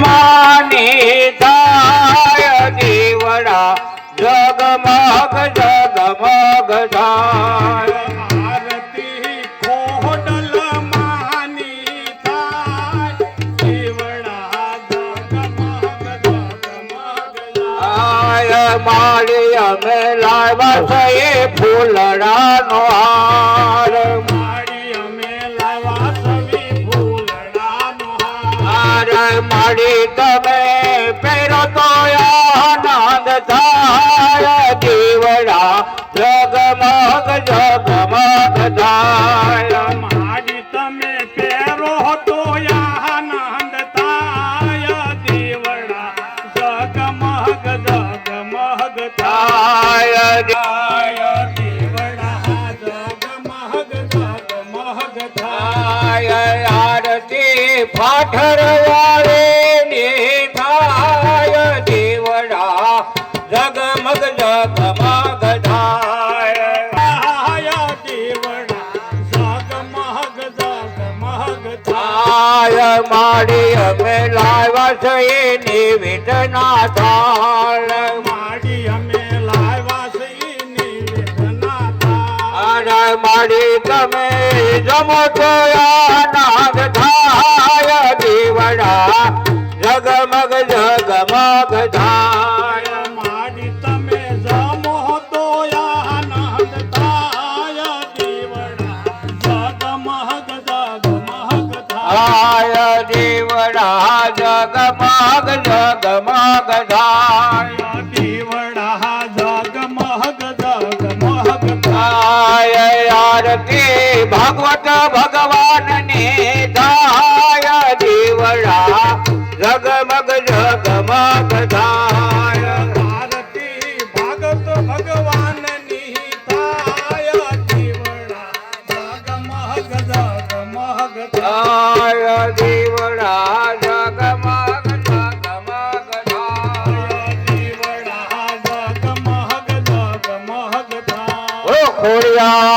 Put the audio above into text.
માની થાય દીવડા જગમગ જગમગ થાય આરતી ખોડલ માની થાય દીવડા જગમગ જગમગ થાય માળી અમે લાવ્યા છે ફૂલડાનો હાર માડી તમે પહેરો તો આનંદ થાય દીવડા જગમગ જગમગ થાય માડી તમે પહેરો તો આનંદ થાય દીવડા જગમગ જગમગ થાય દીવડા જગમગ જગમગ થાય આરતી પાઠર જગમગ જગમગ થાય થાય માડી અમે લાવ્યા છે નિવેદના થાળ માડી અમે લાવ્યા છે નિવેદના થાળ માડી તમે જમો તો આનંદ થાય દીવડા જગમગ જગમગ થાય માડી તમે જમો તો આનંદ થાય દીવડા જગમગ જગમગ થાય દીવડા જગમગ જગમગ થાય દીવડા જગમગ જગમગ થાય આરતી ભગવત ભગવાનની થાય દીવડા જગમગ જગમગ થાય આરતી ભગત ભગવાનની થાય દીવડા જગમગ જગમગ થાય દીવડા જગમગ જગમગ થાય દીવડા જગમગ જગમગ થાય ઓ ખોડિયા